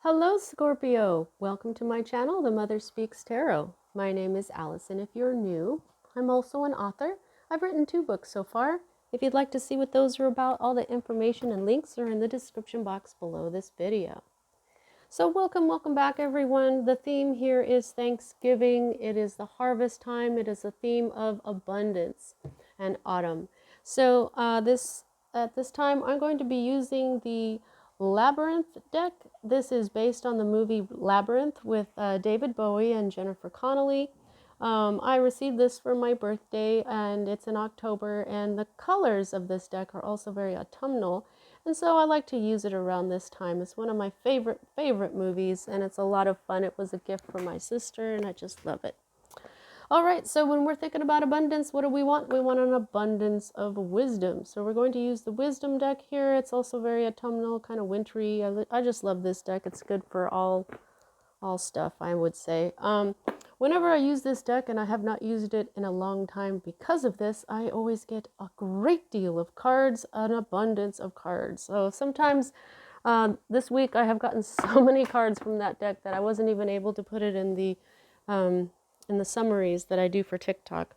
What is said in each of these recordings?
Hello, Scorpio. Welcome to my channel, The Mother Speaks Tarot. My name is Allison. If you're new, I'm also an author. I've written 2 books so far. If you'd like to see what those are about, all the information and links are in the description box below this video. So welcome back, everyone. The theme here is Thanksgiving. It is the harvest time. It is a theme of abundance and autumn. So at this time, I'm going to be using the Labyrinth deck. This is based on the movie Labyrinth with David Bowie and Jennifer Connelly. I received this for my birthday, and it's in October, and the colors of this deck are also very autumnal, and so I like to use it around this time. It's one of my favorite movies, and it's a lot of fun. It was a gift from my sister, and I just love it. All right, so when we're thinking about abundance, what do we want? We want an abundance of wisdom. So we're going to use the wisdom deck here. It's also very autumnal, kind of wintry. I just love this deck. It's good for all stuff, I would say. Whenever I use this deck, and I have not used it in a long time because of this, I always get a great deal of cards, an abundance of cards. So sometimes this week I have gotten so many cards from that deck that I wasn't even able to put it in the summaries that I do for TikTok.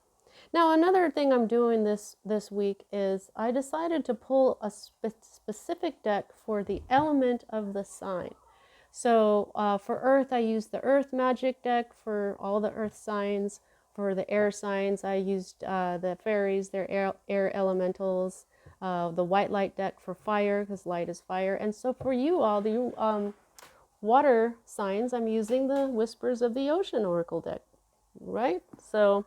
Now, another thing I'm doing this week is I decided to pull a specific deck for the element of the sign. So for Earth, I used the Earth Magic deck for all the Earth signs. For the air signs, I used the fairies, their air elementals, the White Light deck for fire, because light is fire. And so for you all, the water signs, I'm using the Whispers of the Ocean Oracle deck. Right? So,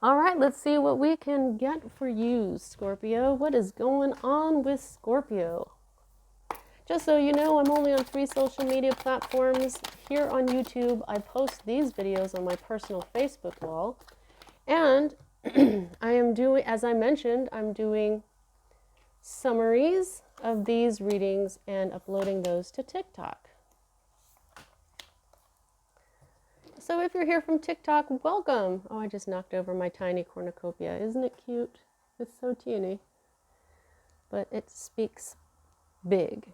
all right, let's see what we can get for you, Scorpio. What is going on with Scorpio? Just so you know, I'm only on 3 social media platforms. Here on YouTube, I post these videos on my personal Facebook wall. And I am doing, as I mentioned, I'm doing summaries of these readings and uploading those to TikTok. So if you're here from TikTok, welcome. Oh, I just knocked over my tiny cornucopia. Isn't it cute? It's so teeny. But it speaks big.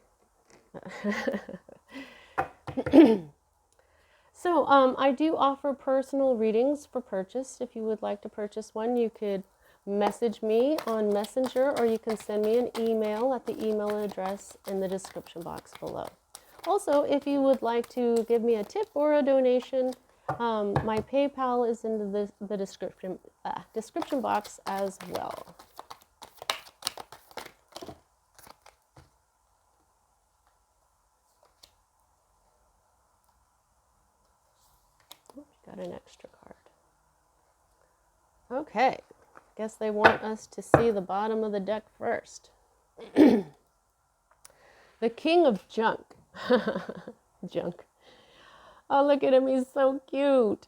So I do offer personal readings for purchase. If you would like to purchase one, you could message me on Messenger, or you can send me an email at the email address in the description box below. Also, if you would like to give me a tip or a donation, my PayPal is in the description box as well. Oops, got an extra card. Okay, guess they want us to see the bottom of the deck first. The King of Junk. Junk. Oh, look at him. He's so cute.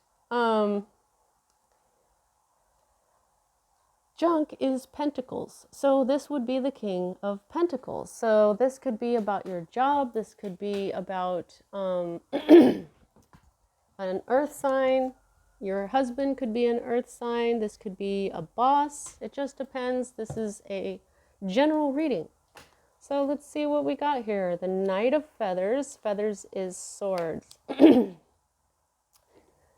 Junk is Pentacles. So this would be the King of Pentacles. So this could be about your job. This could be about an earth sign. Your husband could be an earth sign. This could be a boss. It just depends. This is a general reading. So let's see what we got here. The Knight of Feathers. Feathers is swords.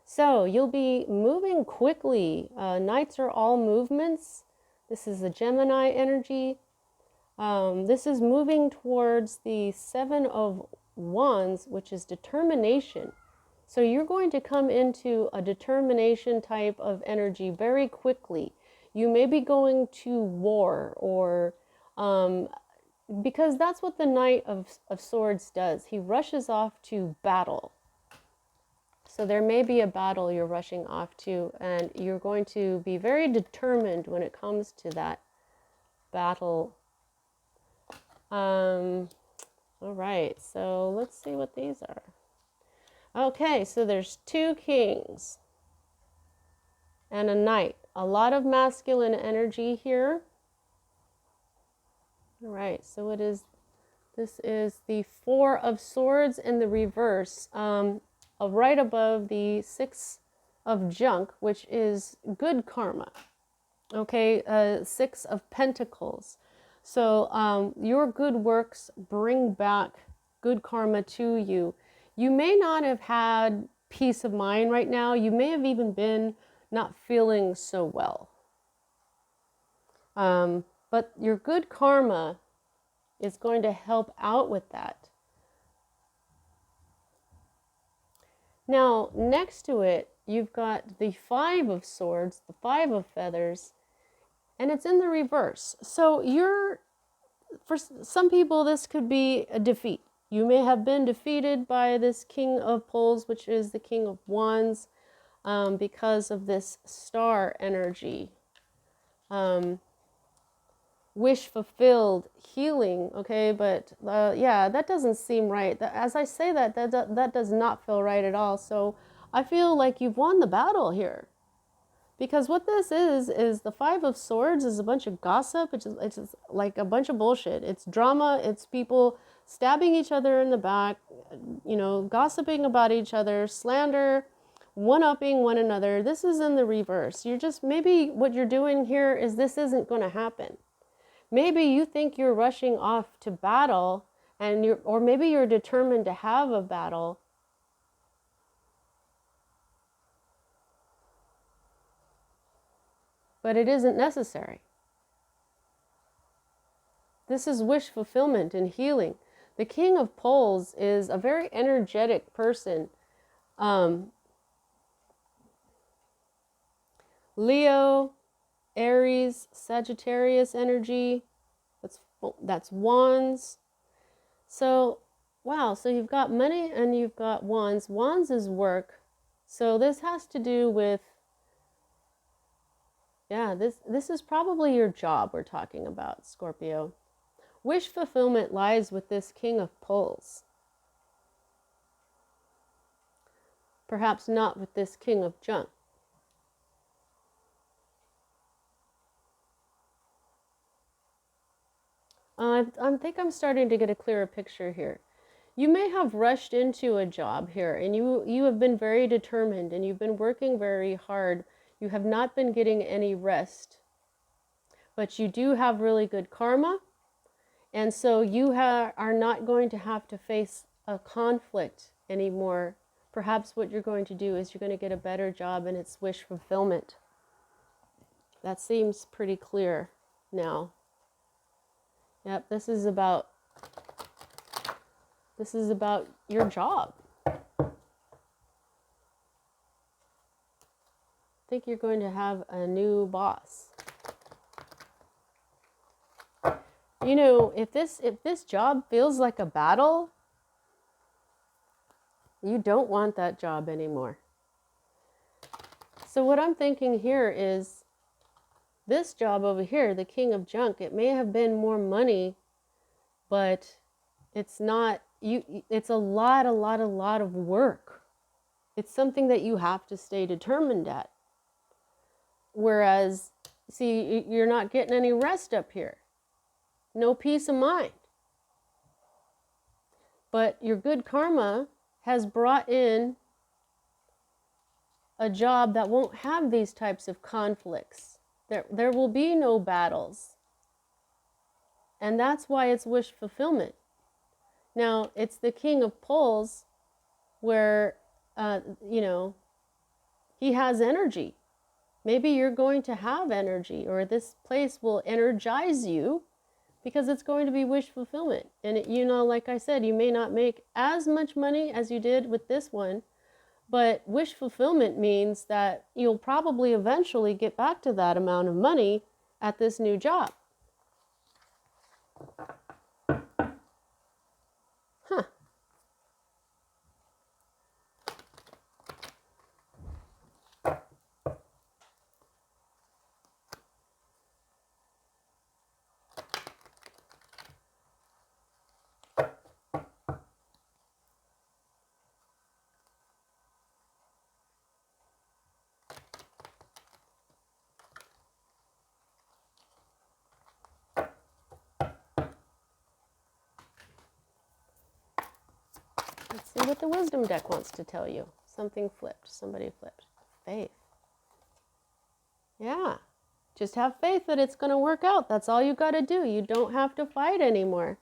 So you'll be moving quickly. Knights are all movements. This is the Gemini energy. This is moving towards the 7 of Wands, which is determination. So you're going to come into a determination type of energy very quickly. You may be going to war, or because that's what the Knight of Swords does. He rushes off to battle. So there may be a battle you're rushing off to, and you're going to be very determined when it comes to that battle. All right, so let's see what these are. Okay, so there's 2 kings and a knight. A lot of masculine energy here. All right, so this is the 4 of Swords in the reverse. Right above the 6 of Junk, which is good karma. Okay, 6 of Pentacles. So your good works bring back good karma to you. You may not have had peace of mind right now. You may have even been not feeling so well. But your good karma is going to help out with that. Now, next to it, you've got the Five of Swords, the Five of Feathers, and it's in the reverse. So for some people, this could be a defeat. You may have been defeated by this King of Poles, which is the King of Wands, because of this star energy. Wish fulfilled, healing, okay, but yeah, that doesn't seem right. As I say that does not feel right at all. So I feel like you've won the battle here. Because what this is the Five of Swords is a bunch of gossip. It's just like a bunch of bullshit. It's drama. It's people stabbing each other in the back, you know, gossiping about each other, slander, one-upping one another. This is in the reverse. You're just, maybe what you're doing here is this isn't going to happen. Maybe you think you're rushing off to battle, or maybe you're determined to have a battle. But it isn't necessary. This is wish fulfillment and healing. The King of Poles is a very energetic person. Leo, Aries, Sagittarius energy. That's Wands. So, wow, so you've got money and you've got Wands. Wands is work. So this has to do with, yeah, this is probably your job we're talking about, Scorpio. Wish fulfillment lies with this King of Poles. Perhaps not with this King of Junk. I think I'm starting to get a clearer picture here. You may have rushed into a job here, and you have been very determined, and you've been working very hard. You have not been getting any rest, but you do have really good karma, and so you are not going to have to face a conflict anymore. Perhaps what you're going to do is you're going to get a better job, and it's wish fulfillment. That seems pretty clear now. Yep, this is about your job. I think you're going to have a new boss. You know, if this job feels like a battle, you don't want that job anymore. So what I'm thinking here is, this job over here, the King of Junk, it may have been more money, but it's not, it's a lot of work. It's something that you have to stay determined at. Whereas, see, you're not getting any rest up here. No peace of mind. But your good karma has brought in a job that won't have these types of conflicts. There will be no battles. And that's why it's wish fulfillment. Now, it's the King of Poles where, you know, he has energy. Maybe you're going to have energy, or this place will energize you because it's going to be wish fulfillment. And, you know, like I said, you may not make as much money as you did with this one, but wish fulfillment means that you'll probably eventually get back to that amount of money at this new job. Huh. Let's see what the wisdom deck wants to tell you. Something flipped. Somebody flipped. Faith. Yeah. Just have faith that it's going to work out. That's all you got to do. You don't have to fight anymore.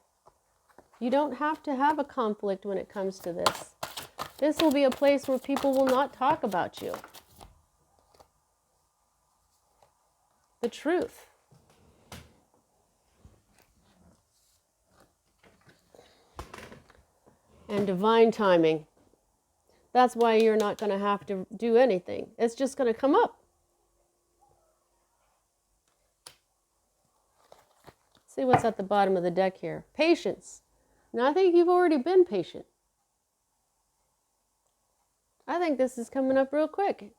You don't have to have a conflict when it comes to this. This will be a place where people will not talk about you. The truth. And divine timing. That's why you're not going to have to do anything. It's just going to come up. See what's at the bottom of the deck here. Patience. Now, I think you've already been patient. I think this is coming up real quick.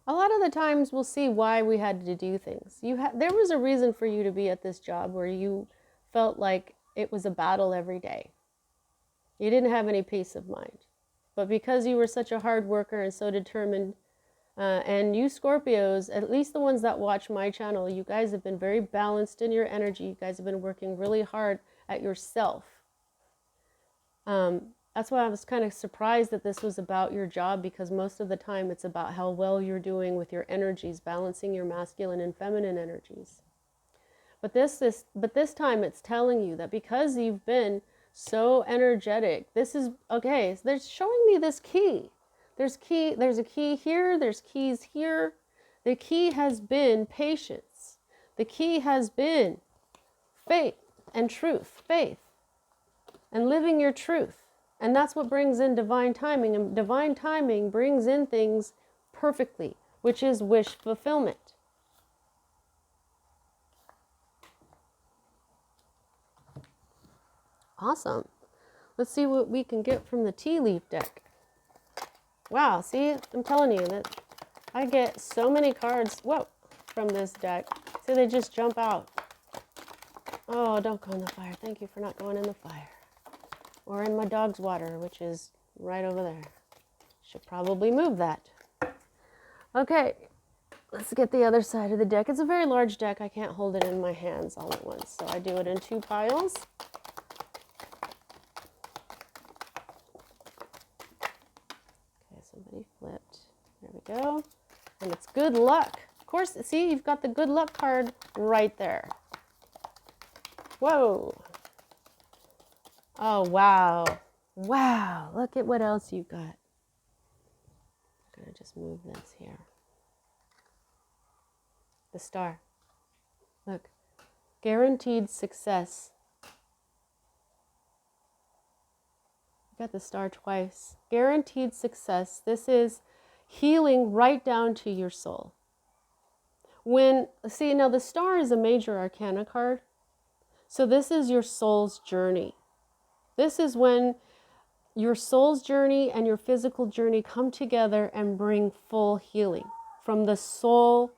A lot of the times we'll see why we had to do things. There was a reason for you to be at this job where you felt like it was a battle every day. You didn't have any peace of mind. But because you were such a hard worker and so determined, and you Scorpios, at least the ones that watch my channel, you guys have been very balanced in your energy. You guys have been working really hard at yourself. That's why I was kind of surprised that this was about your job, because most of the time it's about how well you're doing with your energies, balancing your masculine and feminine energies. But this time it's telling you that because you've been so energetic, this is, okay, so they're showing me this key. There's a key here, there's keys here. The key has been patience. The key has been faith and truth, faith, and living your truth. And that's what brings in divine timing. And divine timing brings in things perfectly, which is wish fulfillment. Awesome. Let's see what we can get from the tea leaf deck. Wow, see, I'm telling you that I get so many cards, whoa, from this deck. See, they just jump out. Oh, don't go in the fire. Thank you for not going in the fire. Or in my dog's water, which is right over there. Should probably move that. Okay, let's get the other side of the deck. It's a very large deck. I can't hold it in my hands all at once, so I do it in 2 piles. Okay, somebody flipped. There we go. And it's good luck. Of course, see, you've got the good luck card right there. Whoa. Oh, wow. Wow. Look at what else you got. I'm going to just move this here. The star. Look. Guaranteed success. You got the star twice. Guaranteed success. This is healing right down to your soul. See, now the star is a major arcana card. So this is your soul's journey. This is when your soul's journey and your physical journey come together and bring full healing from the soul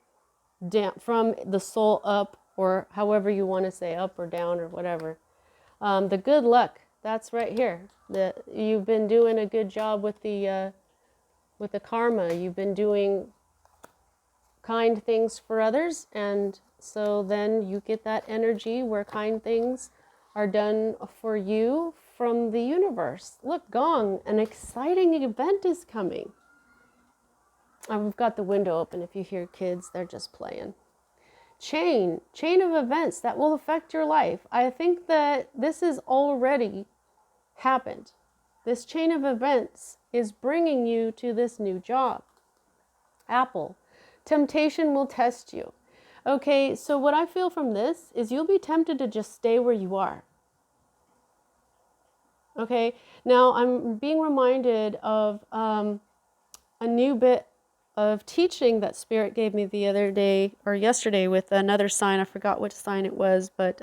down, from the soul up, or however you want to say, up or down or whatever. The good luck, that's right here. You've been doing a good job with the karma. You've been doing kind things for others, and so then you get that energy where kind things are done for you from the universe. Look, gong, an exciting event is coming. I've got the window open. If you hear kids, they're just playing. Chain of events that will affect your life. I think that this has already happened. This chain of events is bringing you to this new job. Apple, temptation will test you. Okay, so what I feel from this is you'll be tempted to just stay where you are. Okay, now I'm being reminded of a new bit of teaching that Spirit gave me the other day, or yesterday, with another sign. I forgot which sign it was, but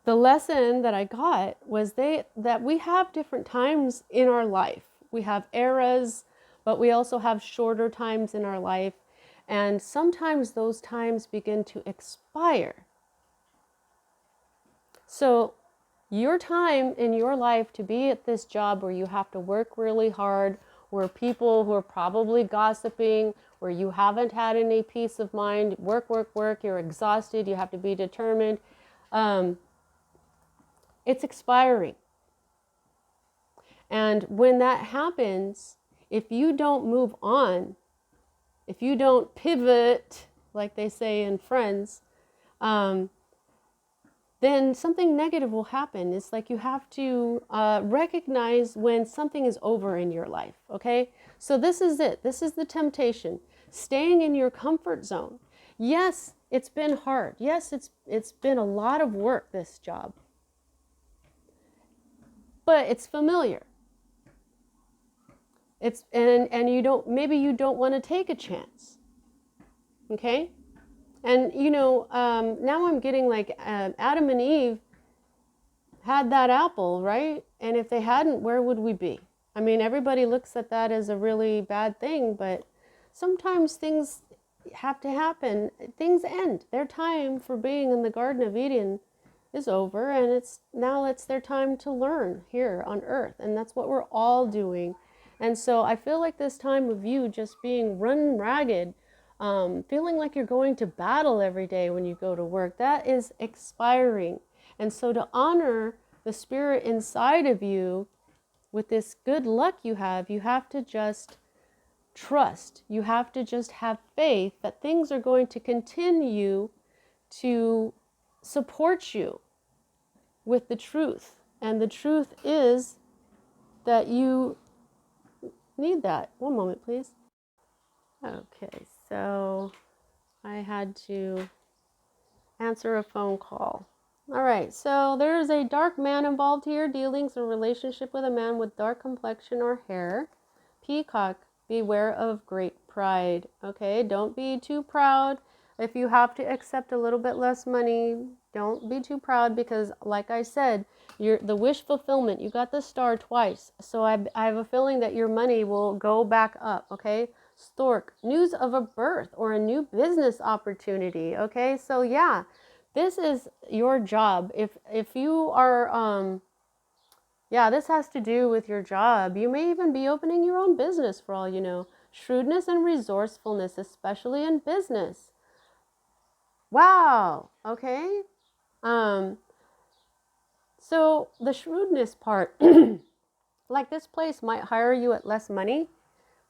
the lesson that I got was that we have different times in our life. We have eras, but we also have shorter times in our life. And sometimes those times begin to expire. So your time in your life to be at this job where you have to work really hard, where people who are probably gossiping, where you haven't had any peace of mind, work, you're exhausted, you have to be determined, it's expiring. And when that happens, if you don't move on, if you don't pivot, like they say in Friends, then something negative will happen. It's like you have to recognize when something is over in your life, okay? So this is it. This is the temptation. Staying in your comfort zone. Yes, it's been hard. Yes, it's been a lot of work, this job. But it's familiar. It's and you don't, maybe you don't want to take a chance. Okay? And you know, now I'm getting like Adam and Eve had that apple, right? And if they hadn't, where would we be? I mean, everybody looks at that as a really bad thing, but sometimes things have to happen. Things end. Their time for being in the Garden of Eden is over, and it's their time to learn here on earth, and that's what we're all doing. And so I feel like this time of you just being run ragged, feeling like you're going to battle every day when you go to work, that is expiring. And so to honor the spirit inside of you with this good luck you have to just trust. You have to just have faith that things are going to continue to support you with the truth. And the truth is that you need that. One moment, please. Okay, so I had to answer a phone call. All right, so there's a dark man involved here, dealings in relationship with a man with dark complexion or hair. Peacock, beware of great pride. Okay, don't be too proud. If you have to accept a little bit less money, don't be too proud, because like I said, the wish fulfillment, you got the star twice. So I have a feeling that your money will go back up, okay? Stork, news of a birth or a new business opportunity, okay? So yeah, this is your job. If you are, yeah, this has to do with your job. You may even be opening your own business for all you know. Shrewdness and resourcefulness, especially in business. Wow, okay? So the shrewdness part, like this place might hire you at less money,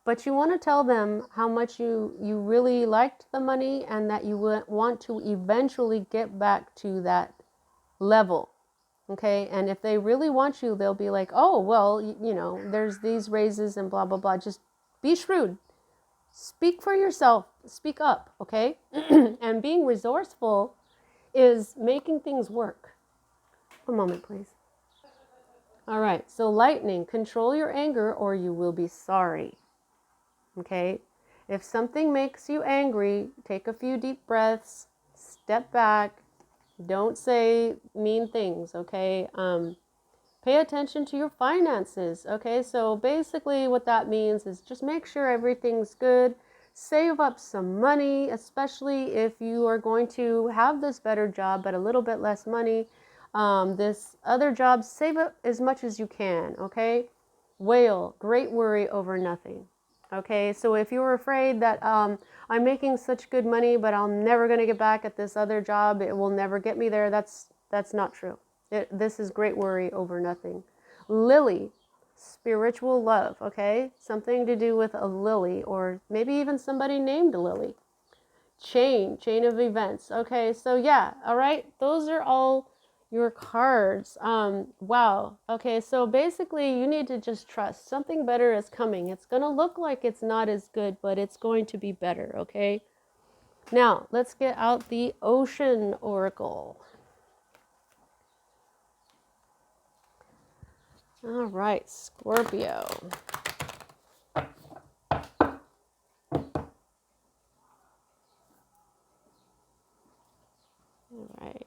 but you want to tell them how much you really liked the money and that you want to eventually get back to that level. Okay, and if they really want you, they'll be like, oh, well, you know, there's these raises and blah, blah, blah. Just be shrewd. Speak for yourself. Speak up, okay? And being resourceful is making things work. One moment, please. All right, so lightning, control your anger or you will be sorry. Okay, if something makes you angry, take a few deep breaths, step back, don't say mean things, okay? Pay attention to your finances, okay? So basically what that means is just make sure everything's good. Save up some money, especially if you are going to have this better job but a little bit less money. This other job, save up as much as you can, okay? Whale, great worry over nothing. Okay, so if you're afraid that I'm making such good money, but I'm never going to get back at this other job, it will never get me there, that's not true. This is great worry over nothing. Lily, spiritual love, okay? Something to do with a lily, or maybe even somebody named Lily. Chain of events. Okay, so yeah, all right, those are all your cards. Wow. Okay, so basically you need to just trust something better is coming. It's going to look like it's not as good, but it's going to be better, okay? Now, let's get out the Ocean Oracle. All right, Scorpio. All right.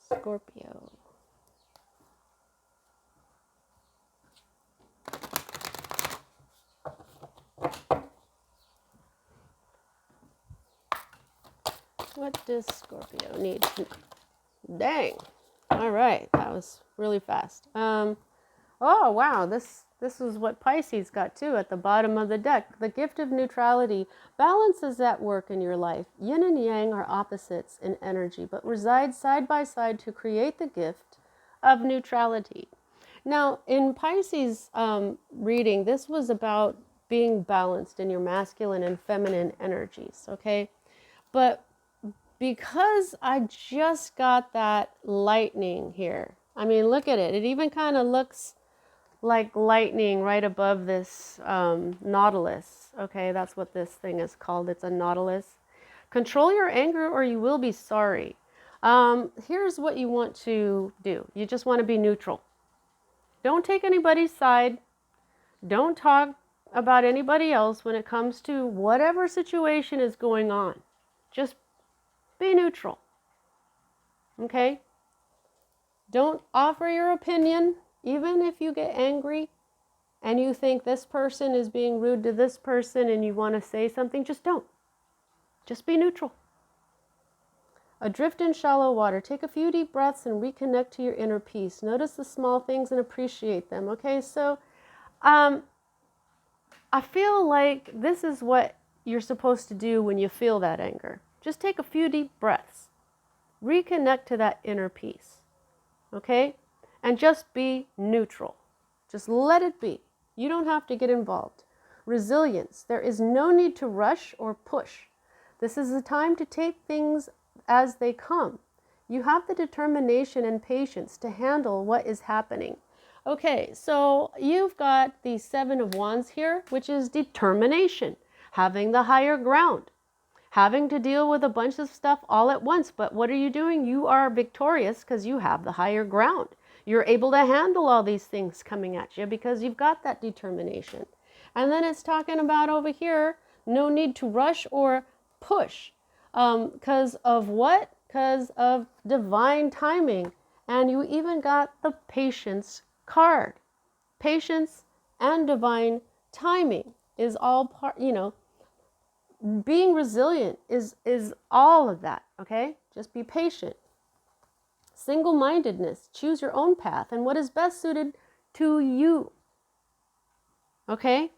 Scorpio. What does Scorpio need? Dang. All right, that was really fast. Oh wow, this is what Pisces got too at the bottom of the deck. The gift of neutrality. Balance is at work in your life. Yin and yang are opposites in energy, but reside side by side to create the gift of neutrality. Now, in Pisces reading, this was about being balanced in your masculine and feminine energies, okay? But because I just got that lightning here, I mean, look at it. It even kind of looks like lightning right above this nautilus, okay? That's what this thing is called. It's a nautilus. Control your anger or you will be sorry. Here's what you want to do. You just want to be neutral. Don't take anybody's side. Don't talk about anybody else when it comes to whatever situation is going on. Just be neutral. Okay? Don't offer your opinion, even if you get angry and you think this person is being rude to this person and you want to say something. Just don't. Just be neutral. Adrift in shallow water. Take a few deep breaths and reconnect to your inner peace. Notice the small things and appreciate them. Okay, so I feel like this is what you're supposed to do when you feel that anger. Just take a few deep breaths. Reconnect to that inner peace. Okay? And just be neutral. Just let it be. You don't have to get involved. Resilience. There is no need to rush or push. This is the time to take things as they come. You have the determination and patience to handle what is happening. Okay, so you've got the Seven of Wands here, which is determination, having the higher ground, having to deal with a bunch of stuff all at once. But what are you doing? You are victorious because you have the higher ground. You're able to handle all these things coming at you because you've got that determination. And then it's talking about over here, no need to rush or push. Because of what? Because of divine timing. And you even got the patience card. Patience and divine timing is all part, being resilient is all of that, okay? Just be patient. Single-mindedness, choose your own path and what is best suited to you. Okay?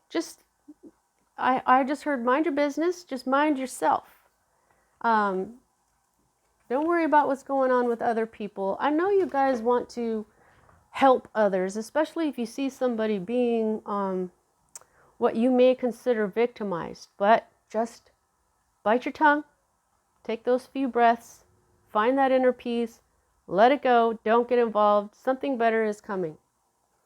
I just heard mind your business, just mind yourself. Don't worry about what's going on with other people. I know you guys want to help others, especially if you see somebody being what you may consider victimized, but just bite your tongue, take those few breaths, find that inner peace, let it go, don't get involved, something better is coming.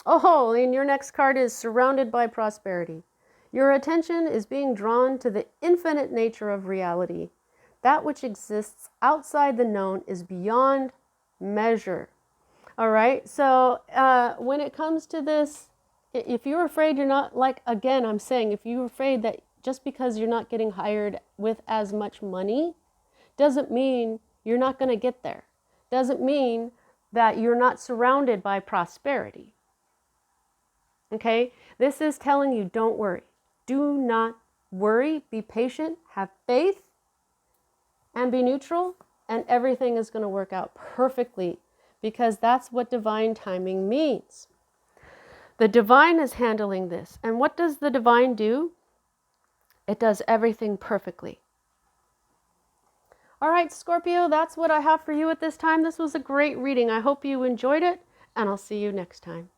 Oh, and your next card is surrounded by prosperity. Your attention is being drawn to the infinite nature of reality. That which exists outside the known is beyond measure. All right, so when it comes to this, if you're afraid you're not, like, again, I'm saying, if you're afraid that just because you're not getting hired with as much money, doesn't mean you're not going to get there. Doesn't mean that you're not surrounded by prosperity. Okay, this is telling you don't worry. Do not worry, be patient, have faith, and be neutral, and everything is going to work out perfectly because that's what divine timing means. The divine is handling this. And what does the divine do? It does everything perfectly. All right, Scorpio, that's what I have for you at this time. This was a great reading. I hope you enjoyed it, and I'll see you next time.